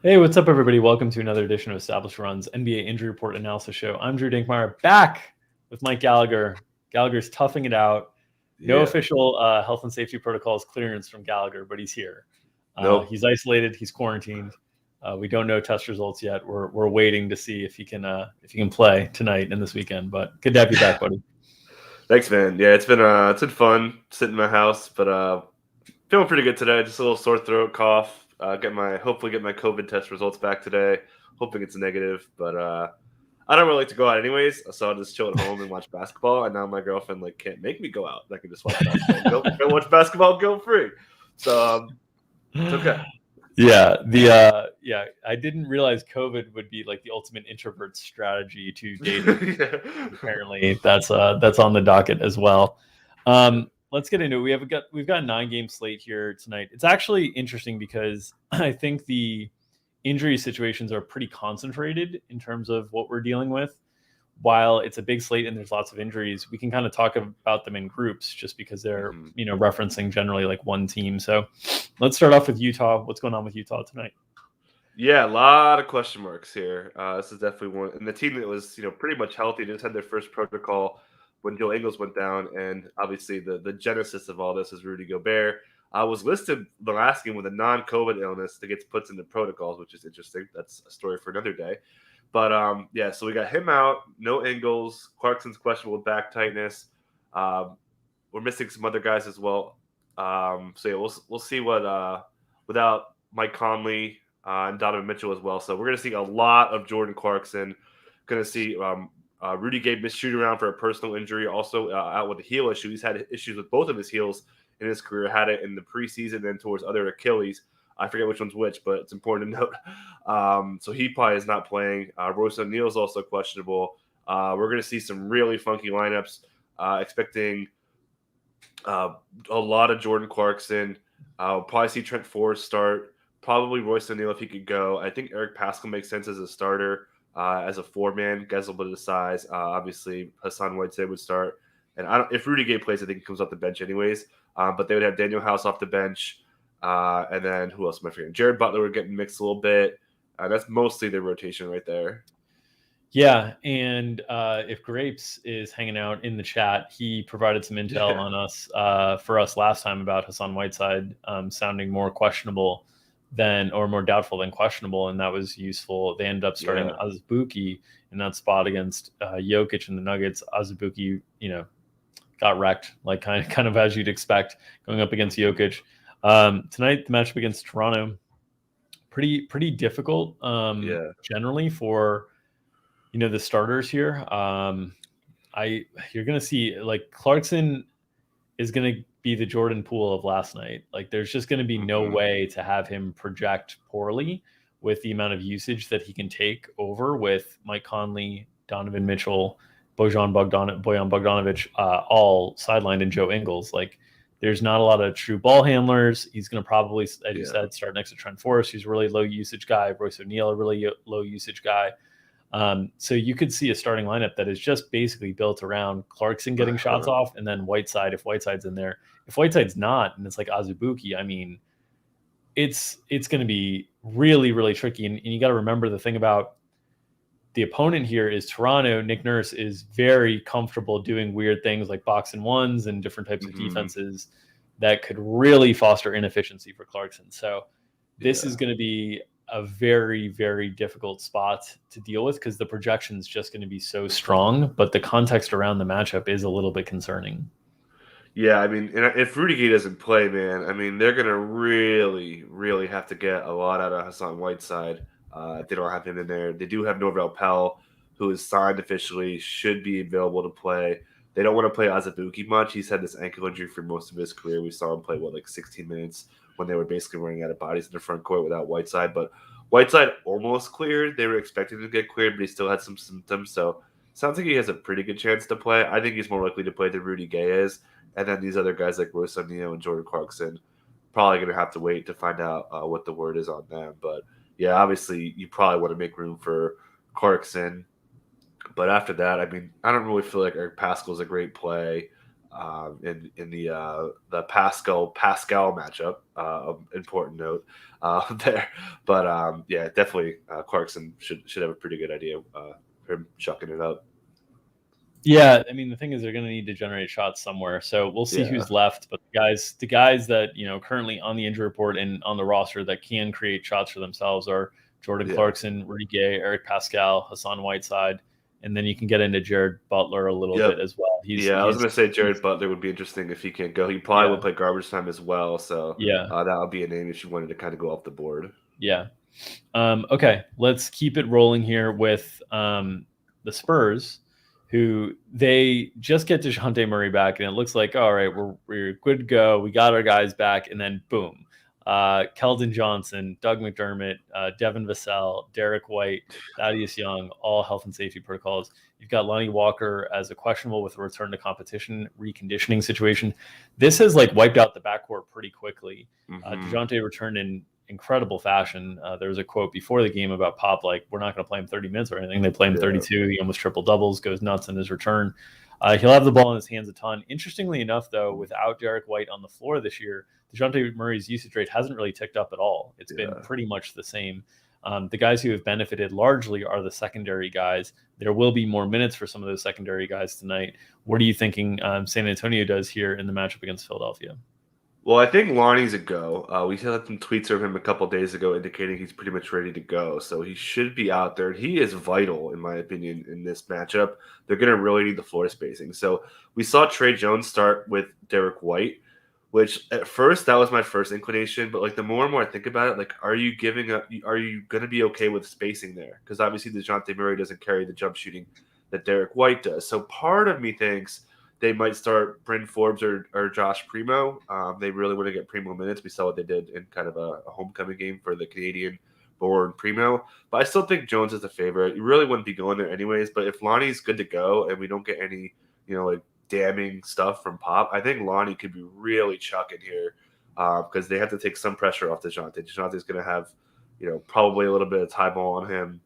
Hey, what's up, everybody? Welcome to another edition of Established Run's NBA Injury Report Analysis Show. I'm Drew Dinkmeyer, back with Mike Gallagher. Gallagher's toughing it out. No official health and safety protocols clearance from Gallagher, but he's here. Nope. He's isolated. He's quarantined. We don't know test results yet. We're waiting to see if he can play tonight and this weekend. But good to have you back, buddy. Thanks, man. Yeah, it's been fun sitting in my house, but feeling pretty good today. Just a little sore throat, cough. Hopefully get my COVID test results back today. Hoping it's negative, but I don't really like to go out anyways, so I'll just chill at home and watch basketball. And now my girlfriend can't make me go out. I can just watch basketball. go watch basketball, go free. So it's okay. Yeah, I didn't realize COVID would be like the ultimate introvert strategy to dating. Yeah. Apparently, that's on the docket as well. Let's get into it. We've got a 9-game slate here tonight. It's actually interesting because I think the injury situations are pretty concentrated in terms of what we're dealing with. While it's a big slate and there's lots of injuries, we can kind of talk about them in groups just because they're referencing generally like one team. So let's start off with Utah. What's going on with Utah tonight? Yeah, a lot of question marks here. This is definitely one, and the team that was pretty much healthy just had their first protocol when Joe Ingles went down, and obviously the genesis of all this is Rudy Gobert. Was listed the last game with a non-COVID illness that gets put into protocols, which is interesting. That's a story for another day. But so we got him out, no Ingles. Clarkson's questionable with back tightness. We're missing some other guys as well. We'll see what without Mike Conley and Donovan Mitchell as well. So we're going to see a lot of Jordan Clarkson. Going to see Rudy Gay missed shoot around for a personal injury, also out with a heel issue. He's had issues with both of his heels in his career. Had it in the preseason, then towards other Achilles. I forget which one's which, but it's important to note. So he probably is not playing. Royce O'Neal is also questionable. We're going to see some really funky lineups. Expecting a lot of Jordan Clarkson. We'll probably see Trent Forrest start. Probably Royce O'Neal if he could go. I think Eric Paschall makes sense as a starter, as a 4-man. Guys a little bit of size. Obviously, Hassan Whiteside would start. And if Rudy Gay plays, I think he comes off the bench anyways. But they would have Daniel House off the bench. And then who else am I forgetting? Jared Butler would get mixed a little bit. That's mostly their rotation right there. Yeah, and if Grapes is hanging out in the chat, he provided some intel on us for us last time about Hassan Whiteside sounding more questionable or more doubtful than questionable, and that was useful. They ended up starting Azubuike in that spot against Jokic and the Nuggets. Azubuike, got wrecked, like kind of as you'd expect, going up against Jokic. Tonight, the matchup against Toronto, pretty difficult. Generally for the starters here. You're gonna see like Clarkson is gonna be the Jordan Poole of last night. Like there's just gonna be no way to have him project poorly with the amount of usage that he can take over with Mike Conley, Donovan Mitchell, Bojan Bogdanovic, all sidelined, and Joe Ingles. Like there's not a lot of true ball handlers. He's going to probably, as you said, start next to Trent Forrest, who's a really low usage guy. Royce O'Neal, a really low usage guy. So you could see a starting lineup that is just basically built around Clarkson getting shots off, and then Whiteside if Whiteside's in there. If Whiteside's not, and it's like Azubuike, I mean, it's going to be really, really tricky. And you got to remember the thing about the opponent here is Toronto. Nick Nurse is very comfortable doing weird things like box and ones and different types of defenses that could really foster inefficiency for Clarkson. So this is going to be a very, very difficult spot to deal with because the projection is just going to be so strong, but the context around the matchup is a little bit concerning. Yeah, I mean, if Rudy Gay doesn't play, man, I mean, they're going to really, really have to get a lot out of Hassan Whiteside. If they don't have him in there. They do have Norvel Pell, who is signed officially, should be available to play. They don't want to play Azubuike much. He's had this ankle injury for most of his career. We saw him play, 16 minutes when they were basically running out of bodies in the front court without Whiteside. But Whiteside almost cleared. They were expecting him to get cleared, but he still had some symptoms. So sounds like he has a pretty good chance to play. I think he's more likely to play than Rudy Gay is. And then these other guys like Royce O'Neal and Jordan Clarkson probably going to have to wait to find out what the word is on them. But yeah, obviously you probably want to make room for Clarkson. But after that, I mean, I don't really feel like Eric Paschall is a great play. in the Pascal matchup. Important note there, but yeah, definitely Clarkson should have a pretty good idea for him chucking it up. Yeah, I mean the thing is they're going to need to generate shots somewhere, so we'll see who's left. But the guys that currently on the injury report and on the roster that can create shots for themselves are Jordan Clarkson, Rudy Gay, Eric Pascal, Hassan Whiteside, and then you can get into Jared Butler a little bit as well. I was going to say Jared Butler would be interesting if he can't go. He probably would play garbage time as well, so that would be a name if you wanted to kind of go off the board. Yeah. Okay, let's keep it rolling here with the Spurs, who they just get DeJounte Murray back, and it looks like, all right, we're good to go. We got our guys back, and then boom. Keldon Johnson, Doug McDermott, Devin Vassell, Derek White, Thaddeus Young, all health and safety protocols. You've got Lonnie Walker as a questionable with a return to competition reconditioning situation. This has wiped out the backcourt pretty quickly. DeJounte returned in incredible fashion. There was a quote before the game about Pop, we're not going to play him 30 minutes or anything. They play him 32. He almost triple doubles, goes nuts in his return. He'll have the ball in his hands a ton. Interestingly enough, though, without Derek White on the floor this year, DeJounte Murray's usage rate hasn't really ticked up at all. It's been pretty much the same. The guys who have benefited largely are the secondary guys. There will be more minutes for some of those secondary guys tonight. What are you thinking San Antonio does here in the matchup against Philadelphia? Well, I think Lonnie's a go. We had some tweets of him a couple days ago indicating he's pretty much ready to go. So he should be out there. He is vital, in my opinion, in this matchup. They're going to really need the floor spacing. So we saw Trey Jones start with Derek White, which at first, that was my first inclination. But the more and more I think about it, are you giving up? Are you going to be okay with spacing there? Because obviously DeJounte Murray doesn't carry the jump shooting that Derek White does. So part of me thinks they might start Bryn Forbes or Josh Primo. They really want to get Primo minutes. We saw what they did in kind of a homecoming game for the Canadian-born Primo. But I still think Jones is a favorite. You really wouldn't be going there anyways. But if Lonnie's good to go and we don't get any, damning stuff from Pop, I think Lonnie could be really chucking here because they have to take some pressure off DeJounte. DeJounte's going to have, probably a little bit of tie ball on him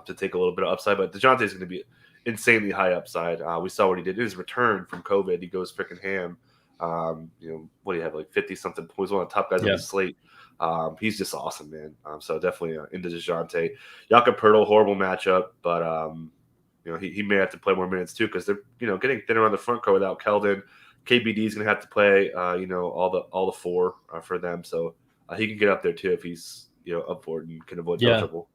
to take a little bit of upside. But DeJounte's going to be insanely high upside. We saw what he did in his return from COVID. He goes freaking ham. What do you have, 50-something points, one of the top guys on the slate. He's just awesome, man. So definitely into DeJounte. Jakob Poeltl, horrible matchup, but he may have to play more minutes too because they're getting thinner on the front court without Keldon. KBD is going to have to play all the four for them, so he can get up there too if he's up for it and can avoid trouble.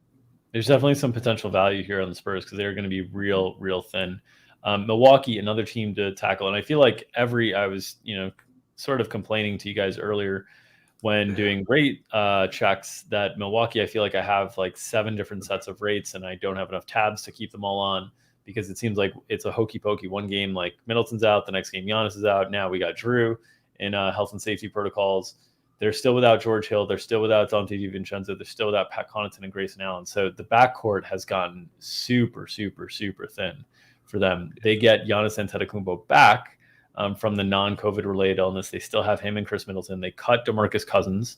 There's definitely some potential value here on the Spurs because they're going to be real thin. Milwaukee, another team to tackle. And I feel like I was, sort of complaining to you guys earlier when doing rate checks that Milwaukee, I feel like I have 7 different sets of rates and I don't have enough tabs to keep them all on because it seems like it's a hokey pokey. One game, Middleton's out, the next game Giannis is out. Now we got Drew in health and safety protocols. They're still without George Hill. They're still without Dante DiVincenzo. They're still without Pat Connaughton and Grayson Allen. So the backcourt has gotten super thin for them. They get Giannis Antetokounmpo back from the non-COVID related illness. They still have him and Chris Middleton. They cut DeMarcus Cousins.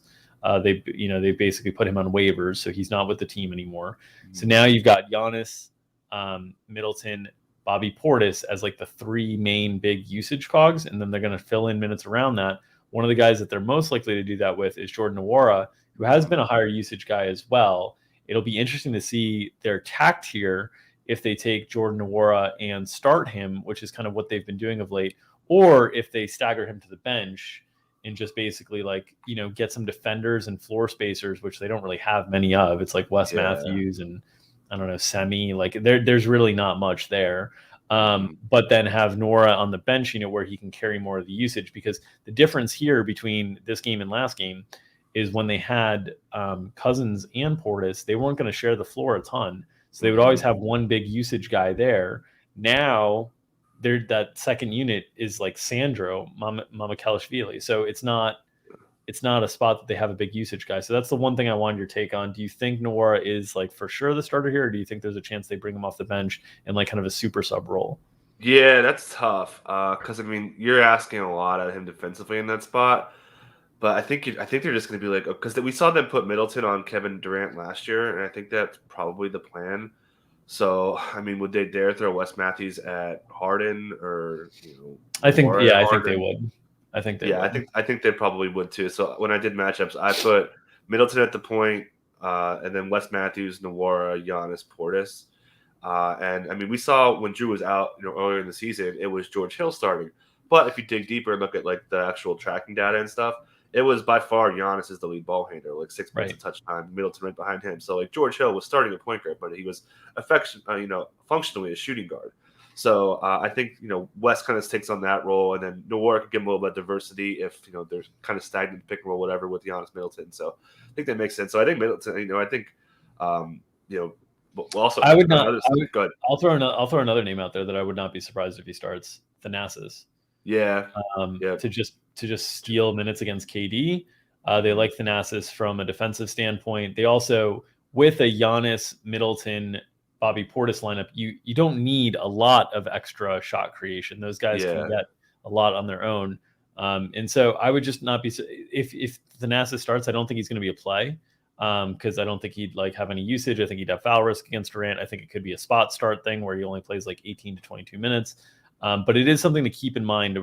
They basically put him on waivers, so he's not with the team anymore. So now you've got Giannis, Middleton, Bobby Portis as the 3 main big usage cogs, and then they're going to fill in minutes around that. One of the guys that they're most likely to do that with is Jordan Nwora, who has been a higher usage guy as well. It'll be interesting to see their tact here if they take Jordan Nwora and start him, which is kind of what they've been doing of late, or if they stagger him to the bench and just basically get some defenders and floor spacers, which they don't really have many of. It's Wes Matthews and I don't know, Semi. There's really not much there. But then have Nwora on the bench, where he can carry more of the usage, because the difference here between this game and last game is when they had Cousins and Portis, they weren't going to share the floor a ton. So they would always have one big usage guy there. Now that second unit is Sandro Mamakhalishvili. So it's not a spot that they have a big usage guy. So that's the one thing I wanted your take on. Do you think Nwora is for sure the starter here, or do you think there's a chance they bring him off the bench in kind of a super sub role? Yeah, that's tough. Because you're asking a lot of him defensively in that spot. But I think they're just going to be because we saw them put Middleton on Kevin Durant last year, and I think that's probably the plan. So, I mean, would they dare throw Wes Matthews at Harden or I think Noir at I think they Harden? would. I think they Yeah, would. I think they probably would too. So when I did matchups, I put Middleton at the point, and then Wes Matthews, Nawara, Giannis, Portis. And I mean, we saw when Drew was out, earlier in the season, it was George Hill starting. But if you dig deeper and look at like the actual tracking data and stuff, it was by far Giannis is the lead ball handler, like 6 minutes Right. of touch time, Middleton right behind him. So like George Hill was starting a point guard, but he was functionally a shooting guard. So I think West kind of takes on that role, and then Noir can give him a little bit of diversity if they're kind of stagnant pick and roll, whatever, with Giannis Middleton. So I think that makes sense. So I think Middleton, I think also I would not. another. Go ahead. I'll throw another name out there that I would not be surprised if he starts. Thanasis. Yeah. To just steal minutes against KD. They like Thanasis from a defensive standpoint. They also, with a Giannis, Middleton, Bobby Portis lineup, you don't need a lot of extra shot creation. Those guys can get a lot on their own. And so I would just not be, if Thanasis starts, I don't think he's going to be a play, because I don't think he'd have any usage. I think he'd have foul risk against Durant. I think it could be a spot start thing where he only plays 18 to 22 minutes. But it is something to keep in mind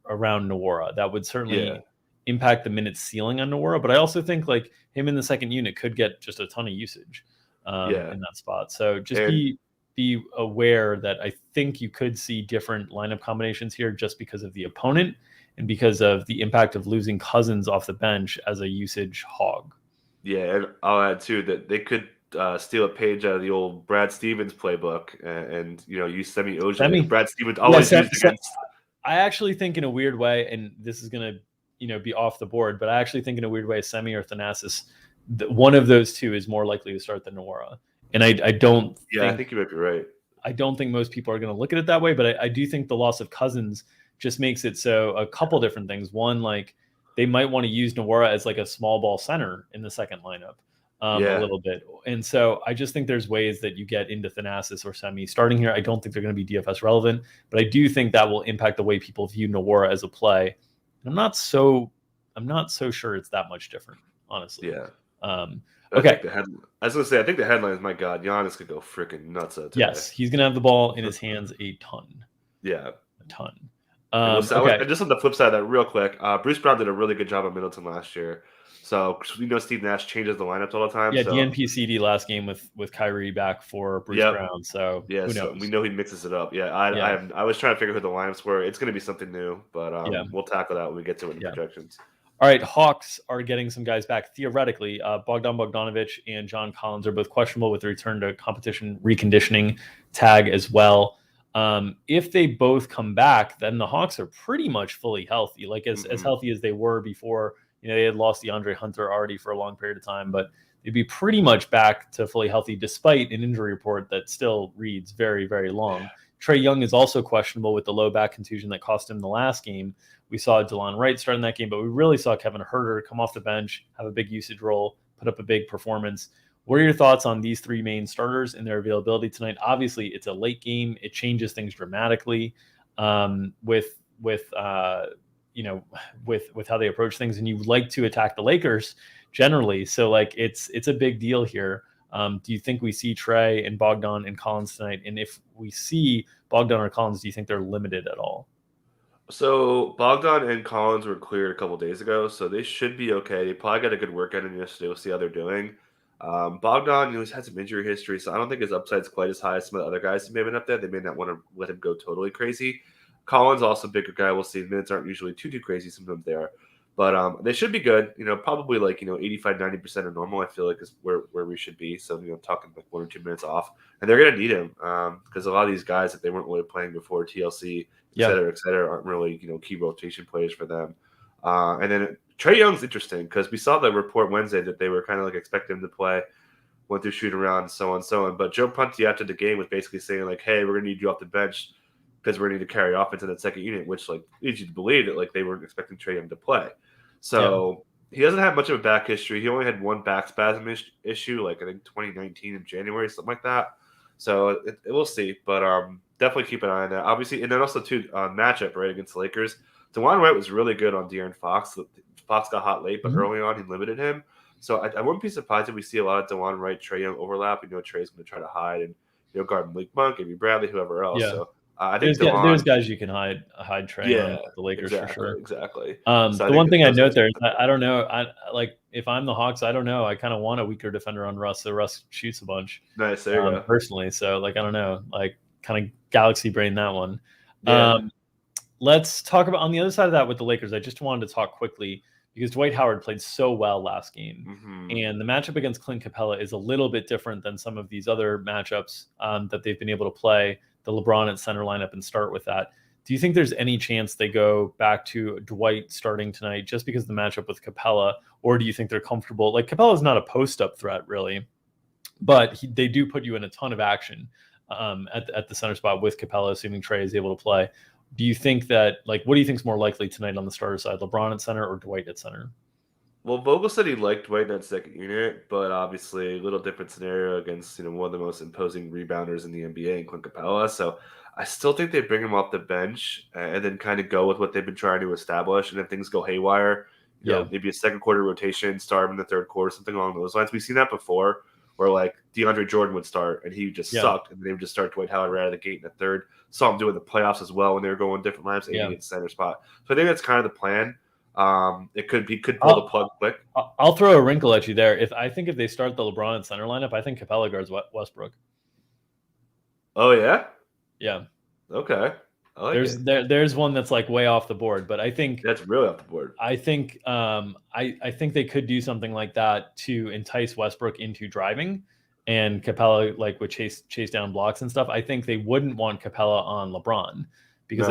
around Nawara. That would certainly impact the minutes ceiling on Nawara. But I also think him in the second unit could get just a ton of usage in that spot. So just be aware that I think you could see different lineup combinations here just because of the opponent and because of the impact of losing Cousins off the bench as a usage hog. Yeah, and I'll add too that they could steal a page out of the old Brad Stevens playbook and use Semi Oje. Brad Stevens always used against. I actually think in a weird way, and this is going to be off the board, but I actually think in a weird way, Semi or Thanasis, one of those two is more likely to start than Nawara. And I don't. I think you might be right. I don't think most people are going to look at it that way, but I do think the loss of Cousins just makes it so a couple different things. One, they might want to use Nawara as a small ball center in the second lineup a little bit. And so I just think there's ways that you get into Thanasis or Semi starting here. I don't think they're going to be DFS relevant, but I do think that will impact the way people view Nawara as a play. And I'm not so sure it's that much different, honestly. Yeah. Okay. I was going to say, I think the headline is, my God, Giannis could go freaking nuts today. Yes, he's going to have the ball in his hands a ton. Yeah. A ton. And just on the flip side of that, real quick, Bruce Brown did a really good job at Middleton last year. So we know Steve Nash changes the lineups all the time. Yeah, DNP-CD last game with Kyrie back for Bruce Brown. So who knows? So we know he mixes it up. I was trying to figure out who the lineups were. It's going to be something new, but we'll tackle that when we get to it in projections. All right, Hawks are getting some guys back theoretically. Bogdan Bogdanovic and John Collins are both questionable with the return to competition reconditioning tag as well. If they both come back, then the Hawks are pretty much fully healthy, as healthy as they were before. They had lost DeAndre Hunter already for a long period of time, but they'd be pretty much back to fully healthy despite an injury report that still reads very, very long. Trae Young is also questionable with the low back contusion that cost him the last game. We saw DeLon Wright start in that game, but we really saw Kevin Huerter come off the bench, have a big usage role, put up a big performance. What are your thoughts on these three main starters and their availability tonight? Obviously, it's a late game. It changes things dramatically with how they approach things, and you like to attack the Lakers generally. So it's a big deal here. Do you think we see Trae and Bogdan and Collins tonight? And if we see Bogdan or Collins, do you think they're limited at all? So Bogdan and Collins were cleared a couple days ago, so they should be okay. They probably got a good workout in yesterday. We'll see how they're doing. Bogdan, he's had some injury history, so I don't think his upside's quite as high as some of the other guys who may have been up there. They may not want to let him go totally crazy. Collins, also a bigger guy. We'll see. Minutes aren't usually too crazy. Sometimes they are. But they should be good. Probably 85, 90% of normal, I feel like, is where we should be. So, talking 1 or 2 minutes off. And they're going to need him because a lot of these guys that they weren't really playing before, TLC, et cetera, aren't really, key rotation players for them. And then Trae Young's interesting because we saw the report Wednesday that they were kind of expecting him to play, went through shoot around, so on. But Joe Prunty after the game was basically saying hey, we're going to need you off the bench because we're going to need to carry offense in that second unit, which leads you to believe that they weren't expecting Trae Young to play. So he doesn't have much of a back history. He only had one back spasm issue, I think 2019 in January, something like that. So we'll see, but definitely keep an eye on that. Obviously, and then also too matchup right against the Lakers. DeJuan Wright was really good on De'Aaron Fox. Fox got hot late, but early on he limited him. So I wouldn't be surprised if we see a lot of DeJuan Wright, Trae Young overlap. Trae's going to try to hide and guard Malik Monk, Avery Bradley, whoever else. Yeah. So I think There's guys you can hide Trae on Yeah, the Lakers for sure. exactly. The So one thing I'd note there is I don't know. Like if I'm the Hawks, I don't know. I kind of want a weaker defender on Russ, so Russ shoots a bunch. Nice, there you go. Personally, so like I don't know, like kind of galaxy brain that one. Yeah. Let's talk about on the other side of that with the Lakers. I just wanted to talk quickly because Dwight Howard played so well last game, and the matchup against Clint Capella is a little bit different than some of these other matchups that they've been able to play. The LeBron at center lineup and start with that. Do you think there's any chance they go back to Dwight starting tonight just because of the matchup with Capella, or do you think they're comfortable? Like Capella's not a post-up threat really, but they do put you in a ton of action at the center spot with Capella, assuming Trae is able to play. Do you think that, like, what do you think is more likely tonight on the starter side, LeBron at center or Dwight at center? Well, Vogel said he liked Dwight in that second unit, but obviously a little different scenario against one of the most imposing rebounders in the NBA in Clint Capella. So I still think they bring him off the bench and then kind of go with what they've been trying to establish. And if things go haywire, you know, maybe a second quarter rotation, start him in the third quarter, something along those lines. We've seen that before, where like DeAndre Jordan would start and he just sucked, and they would just start Dwight Howard right out of the gate in the third. Saw him doing the playoffs as well when they were going different lineups, aiming at center spot. So I think that's kind of the plan. It could pull the plug quick. I'll throw a wrinkle at you there. If they start the LeBron and center lineup, I think Capella guards Westbrook. Oh yeah, yeah. Okay. There's one that's like way off the board, but I think that's really off the board. I think I think they could do something like that to entice Westbrook into driving, and Capella like would chase down blocks and stuff. I think they wouldn't want Capella on LeBron because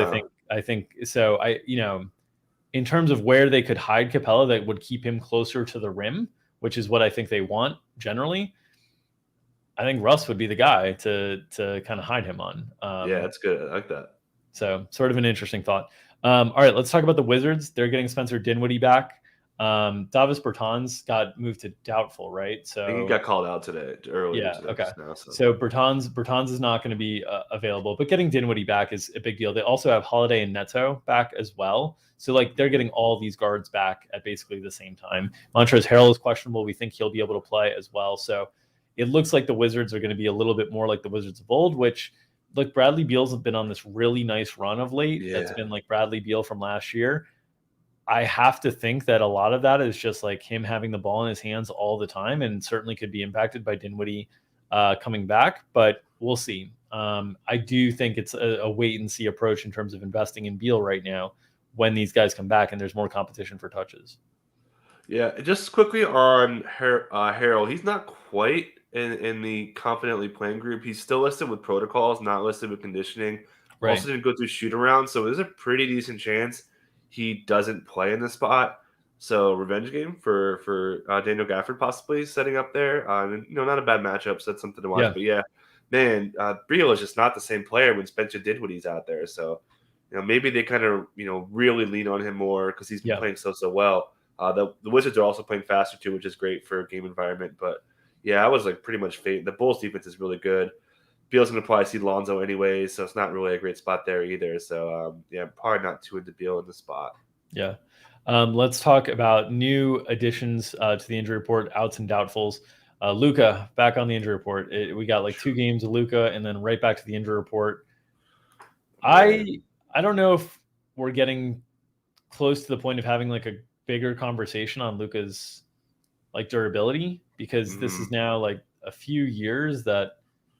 I think so. In terms of where they could hide Capella, that would keep him closer to the rim, which is what I think they want generally. I think Russ would be the guy to kind of hide him on. Yeah, that's good. I like that. So sort of an interesting thought. All right, let's talk about the Wizards. They're getting Spencer Dinwiddie back. Davis Bertans got moved to doubtful, right? So I think he got called out today earlier. Yeah, okay. So Bertans is not going to be available, but getting Dinwiddie back is a big deal. They also have Holiday and Neto back as well. So like they're getting all these guards back at basically the same time. Montrezl Harrell is questionable. We think he'll be able to play as well. So it looks like the Wizards are going to be a little bit more like the Wizards of old, which look, Bradley Beal's been on this really nice run of late. Yeah. That's been like Bradley Beal from last year. I have to think that a lot of that is just like him having the ball in his hands all the time, and certainly could be impacted by Dinwiddie coming back, but we'll see. I do think it's a wait and see approach in terms of investing in Beal right now when these guys come back and there's more competition for touches. Yeah, just quickly on Harrell, he's not quite in the confidently playing group. He's still listed with protocols, not listed with conditioning. Right. Also didn't go through shoot around, so there's a pretty decent chance he doesn't play in the spot. So revenge game for Daniel Gafford possibly setting up there. Not a bad matchup, so that's something to watch. Yeah. But yeah, man, Beal is just not the same player when Spencer Dinwiddie's out there. So maybe they kind of really lean on him more because he's been playing so well. The Wizards are also playing faster too, which is great for a game environment. But yeah, I was like pretty much fading. The Bulls defense is really good. Beal's going to probably see Lonzo anyway, so it's not really a great spot there either. So probably not too into Beal in the spot. Yeah. Let's talk about new additions to the injury report, outs and doubtfuls. Luka back on the injury report. We got like 2 games of Luka and then right back to the injury report. I don't know if we're getting close to the point of having like a bigger conversation on Luka's like durability, because this is now like a few years that,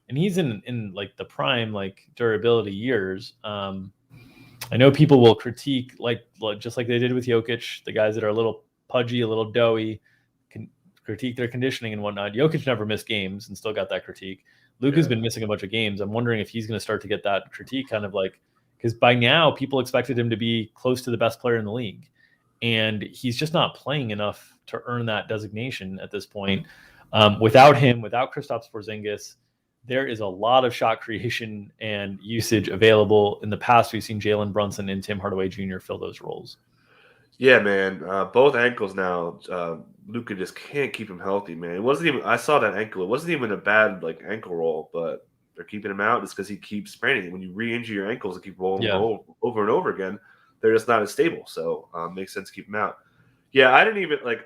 and he's in like the prime like durability years. I know people will critique like just like they did with Jokic, the guys that are a little pudgy, a little doughy, can critique their conditioning and whatnot. Jokic never missed games and still got that critique. Luka's been missing a bunch of games. I'm wondering if he's going to start to get that critique, kind of like, because by now people expected him to be close to the best player in the league, and he's just not playing enough to earn that designation at this point. Without him, without Kristaps Porzingis, there is a lot of shot creation and usage available. In the past, we've seen Jalen Brunson and Tim Hardaway Jr. fill those roles. Yeah, man. Both ankles now. Luka just can't keep him healthy, man. It wasn't even. I saw that ankle. It wasn't even a bad like ankle roll, but they're keeping him out just because he keeps spraining it. When you re-injure your ankles and keep rolling over and over again, they're just not as stable. So makes sense to keep him out. Yeah, I didn't even like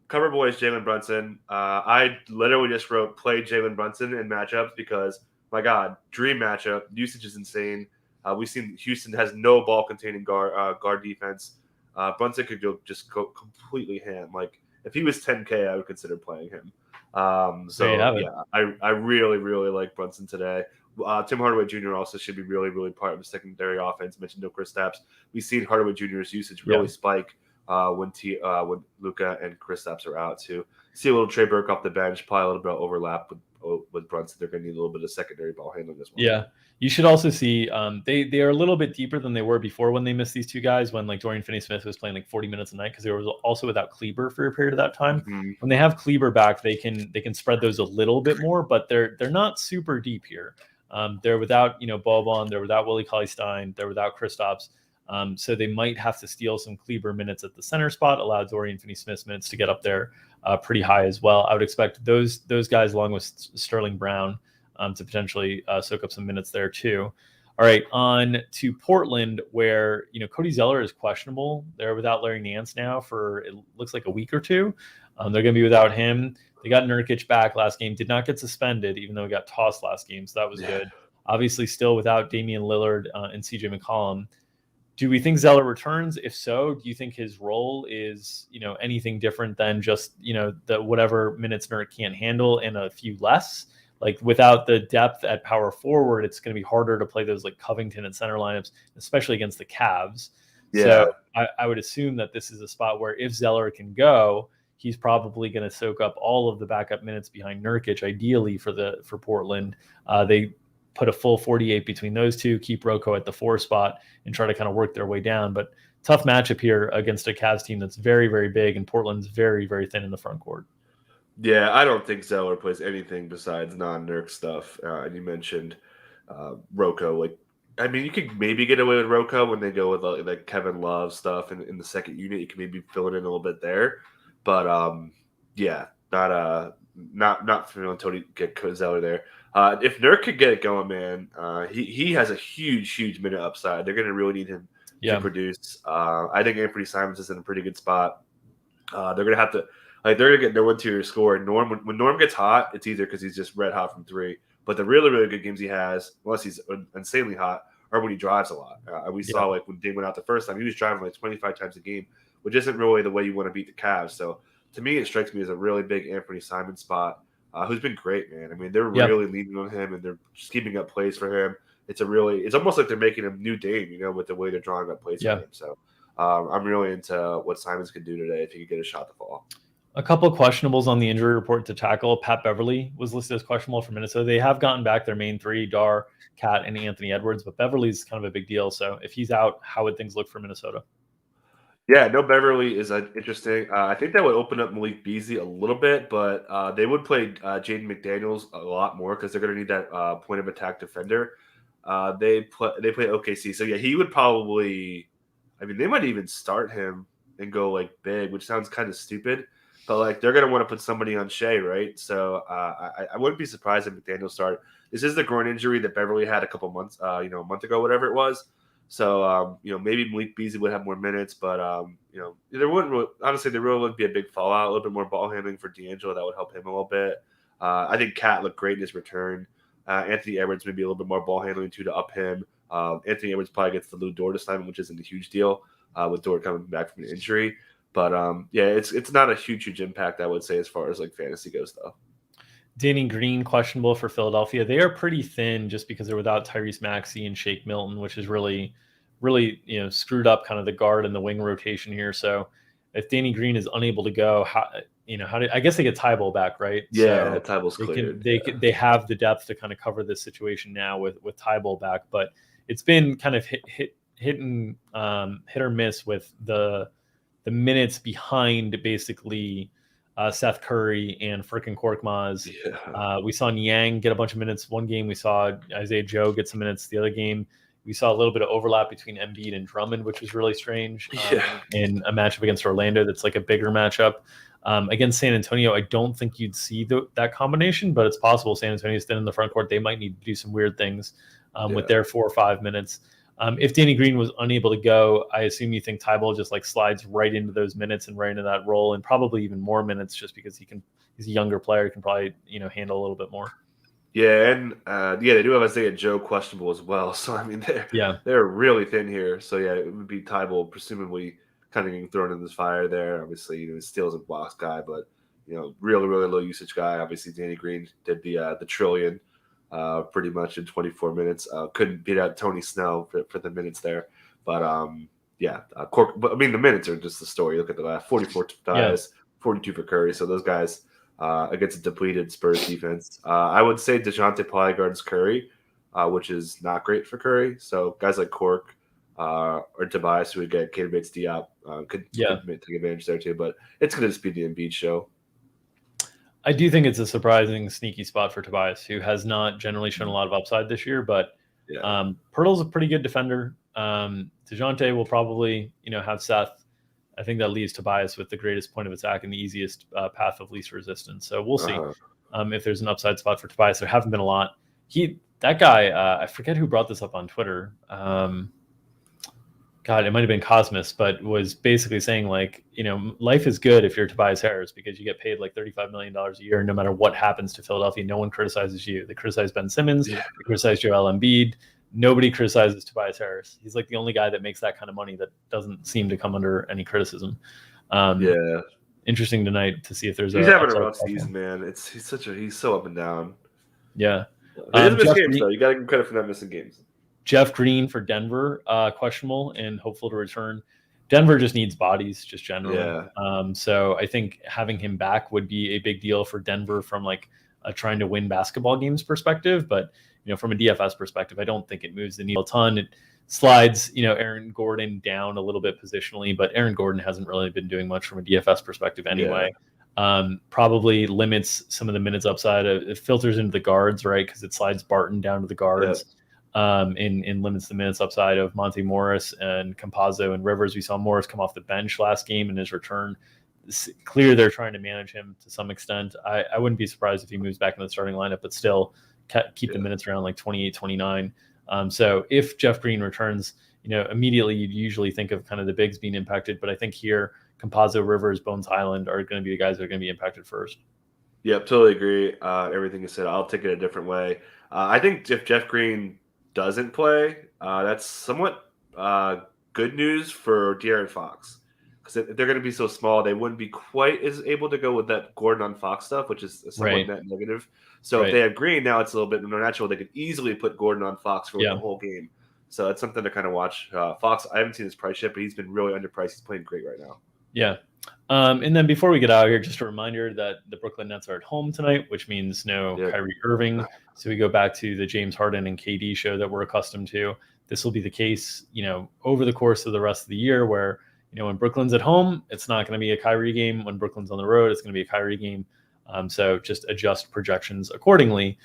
cover boys Jalen Brunson. I literally just wrote play Jalen Brunson in matchups because my God, dream matchup. Usage is insane. We've seen Houston has no ball containing guard defense. Brunson could go completely ham. Like if he was 10K, I would consider playing him. I really, really like Brunson today. Tim Hardaway Jr. also should be really, really part of the secondary offense. Mentioned no Kristaps. We've seen Hardaway Jr.'s usage really spike when Luka and Kristaps are out too. See a little Trey Burke off the bench, probably a little bit of overlap with Brunson. They're going to need a little bit of secondary ball handling as well. Yeah. You should also see they are a little bit deeper than they were before when they missed these two guys, when like Dorian Finney-Smith was playing like 40 minutes a night, because they were also without Kleber for a period of that time. Mm-hmm. When they have Kleber back, they can spread those a little bit more, but they're not super deep here. They're without Boban, they're without Willie Cauley-Stein, they're without Kristaps. So they might have to steal some Kleber minutes at the center spot, allow Dorian Finney-Smith's minutes to get up there pretty high as well. I would expect those guys, along with Sterling Brown, to potentially soak up some minutes there too. All right, on to Portland, where Cody Zeller is questionable. They're without Larry Nance now for it looks like a week or two. They're going to be without him. They got Nurkic back last game, did not get suspended, even though he got tossed last game, so that was good. Obviously, still without Damian Lillard and CJ McCollum. Do we think Zeller returns? If so, do you think his role is anything different than just the whatever minutes Nurk can't handle and a few less? Like without the depth at power forward, it's going to be harder to play those like Covington and center lineups, especially against the Cavs. Yeah. So I would assume that this is a spot where if Zeller can go, he's probably going to soak up all of the backup minutes behind Nurkic, ideally for Portland. They put a full 48 between those two, keep Rocco at the 4 spot, and try to kind of work their way down. But tough matchup here against a Cavs team that's very, very big, and Portland's very, very thin in the front court. Yeah, I don't think Zeller plays anything besides non-Nurk stuff. And you mentioned Rocco. Like, I mean, you could maybe get away with Rocco when they go with like Kevin Love stuff in the second unit. You can maybe fill it in a little bit there, but not for Tony get Zeller there. If Nurk could get it going, man, he has a huge minute upside. They're going to really need him to produce. I think Anthony Simons is in a pretty good spot. They're going to have to. Like they're gonna get no interior score. Norm, when Norm gets hot, it's either because he's just red hot from 3. But the really, really good games he has, unless he's insanely hot, are when he drives a lot. We saw like when Dame went out the first time, he was driving like 25 times a game, which isn't really the way you want to beat the Cavs. So to me, it strikes me as a really big Anthony Simons spot, who's been great, man. I mean, they're really leaning on him and they're just keeping up plays for him. It's almost like they're making him new Dame, with the way they're drawing up plays for him. So I'm really into what Simons could do today if he could get a shot to fall. A couple of questionables on the injury report to tackle. Pat Beverly was listed as questionable for Minnesota. They have gotten back their main 3, Dar, Cat, and Anthony Edwards, but Beverly's kind of a big deal. So if he's out, how would things look for Minnesota? Yeah, no, Beverly is interesting. I think that would open up Malik Beasley a little bit, but they would play Jaden McDaniels a lot more because they're going to need that point of attack defender. They play OKC, so yeah, he would probably. I mean, they might even start him and go like big, which sounds kind of stupid. But like they're gonna want to put somebody on Shea, right? So I wouldn't be surprised if McDaniel start. This is the groin injury that Beverly had a couple months, a month ago, whatever it was. So maybe Malik Beasley would have more minutes, but there wouldn't honestly there really wouldn't be a big fallout. A little bit more ball handling for D'Angelo that would help him a little bit. I think Cat looked great in his return. Anthony Edwards maybe a little bit more ball handling too to up him. Anthony Edwards probably gets the Lou Dort assignment, which isn't a huge deal with Dort coming back from an injury. But it's not a huge impact, I would say, as far as like fantasy goes, though. Danny Green questionable for Philadelphia. They are pretty thin just because they're without Tyrese Maxey and Shake Milton, which is really screwed up kind of the guard and the wing rotation here. So if Danny Green is unable to go, I guess they get Tybalt back, right? Yeah, so Tybalt's cleared. They have the depth to kind of cover this situation now with Tybalt back, but it's been kind of hit or miss with the minutes behind basically Seth Curry and frickin' Korkmaz. Yeah. We saw Niang get a bunch of minutes one game. We saw Isaiah Joe get some minutes the other game. We saw a little bit of overlap between Embiid and Drummond, which was really strange in a matchup against Orlando. That's like a bigger matchup. Against San Antonio, I don't think you'd see that combination, but it's possible. San Antonio's thin in the front court. They might need to do some weird things with their 4 or 5 minutes. If Danny Green was unable to go, I assume you think Tybalt just like slides right into those minutes and right into that role, and probably even more minutes just because he's a younger player, can probably handle a little bit more. Yeah, and they do have Isaiah Joe questionable as well. So I mean, they're really thin here. So yeah, it would be Tybalt presumably kind of getting thrown in this fire there. Obviously, he's steals and blocks guy, but really really low usage guy. Obviously, Danny Green did the trillion pretty much in 24 minutes. Couldn't beat out Tony Snell for the minutes there, but Cork. But I mean, the minutes are just the story. Look at the last 44 ties, 42 for Curry. So those guys. Against a depleted Spurs defense. I would say DeJounte probably guards Curry, which is not great for Curry. So guys like Cork or Tobias, who would get Katie Bates Diop, could take advantage there too. But it's going to just be the Embiid show. I do think it's a surprising, sneaky spot for Tobias, who has not generally shown a lot of upside this year. But Pirtle's a pretty good defender. DeJounte will probably have Seth. I think that leaves Tobias with the greatest point of attack and the easiest path of least resistance. So we'll see if there's an upside spot for Tobias. There haven't been a lot. That guy, I forget who brought this up on Twitter. God, it might have been Cosmos, but was basically saying life is good if you're Tobias Harris because you get paid like $35 million a year. No matter what happens to Philadelphia, no one criticizes you. They criticize Ben Simmons. They criticize Joel Embiid. Nobody criticizes Tobias Harris. He's like the only guy that makes that kind of money that doesn't seem to come under any criticism. Interesting tonight to see if there's he's having a rough season, man. He's so up and down. Yeah. He doesn't miss games though. You got to give credit for not missing games. Jeff Green for Denver, questionable and hopeful to return. Denver just needs bodies, just generally. Yeah. So I think having him back would be a big deal for Denver from like a trying to win basketball games perspective, but from a DFS perspective, I don't think it moves the needle a ton. It slides, Aaron Gordon down a little bit positionally, but Aaron Gordon hasn't really been doing much from a DFS perspective anyway. Probably limits some of the minutes upside. It filters into the guards, right? Because it slides Barton down to the guards and limits the minutes upside of Monte Morris and Campazzo and Rivers. We saw Morris come off the bench last game in his return. It's clear they're trying to manage him to some extent. I wouldn't be surprised if he moves back in the starting lineup, but still keep the minutes around like 28, 29. So if Jeff Green returns, immediately you'd usually think of kind of the bigs being impacted. But I think here, Campazzo, Rivers, Bones Highland are going to be the guys that are going to be impacted first. Yep, totally agree. Everything you said, I'll take it a different way. I think if Jeff Green doesn't play, that's somewhat good news for De'Aaron Fox. Because if they're going to be so small, they wouldn't be quite as able to go with that Gordon on Fox stuff, which is somewhat net negative. So if they have Green, now it's a little bit more natural. They could easily put Gordon on Fox for the whole game. So it's something to kind of watch. Fox, I haven't seen his price yet, but he's been really underpriced. He's playing great right now. Yeah. And then before we get out of here, just a reminder that the Brooklyn Nets are at home tonight, which means no Kyrie Irving. So we go back to the James Harden and KD show that we're accustomed to. This will be the case, over the course of the rest of the year where, when Brooklyn's at home, it's not going to be a Kyrie game. When Brooklyn's on the road, it's going to be a Kyrie game. So just adjust projections accordingly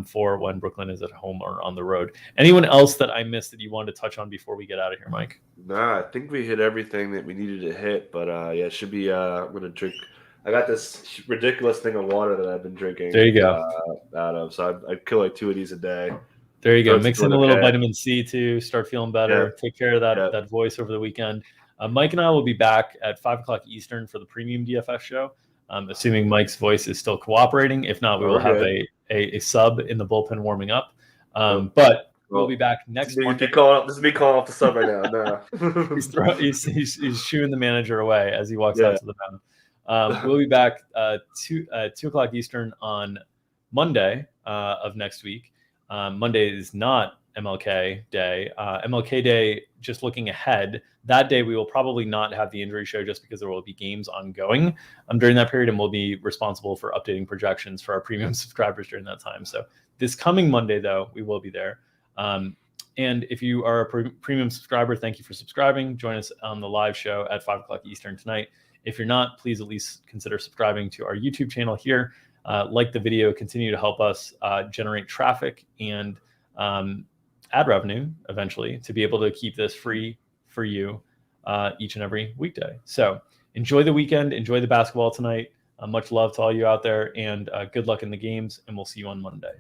for when Brooklyn is at home or on the road. Anyone else that I missed that you wanted to touch on before we get out of here, Mike? Nah, I think we hit everything that we needed to hit. But it should be. I'm going to drink. I got this ridiculous thing of water that I've been drinking. There you go. Out of. So I kill like 2 of these a day. There you go. Mix in a little vitamin C too. Start feeling better. Take care of that voice over the weekend. Mike and I will be back at 5:00 Eastern for the premium DFS show. Assuming Mike's voice is still cooperating. If not, we will have a sub in the bullpen warming up. But we'll be back next Monday. This is me calling off the sub right now. No. he's shooing the manager away as he walks out to the mound. We'll be back 2:00 Eastern on Monday of next week. Monday is not MLK Day. MLK Day, just looking ahead, that day we will probably not have the injury show just because there will be games ongoing during that period, and we'll be responsible for updating projections for our premium subscribers during that time. So this coming Monday, though, we will be there. And if you are a premium subscriber, thank you for subscribing. Join us on the live show at 5:00 Eastern tonight. If you're not, please at least consider subscribing to our YouTube channel here. Like the video, continue to help us generate traffic and ad revenue eventually to be able to keep this free for you each and every weekday. So enjoy the weekend, enjoy the basketball tonight. Much love to all you out there, and good luck in the games, and we'll see you on Monday.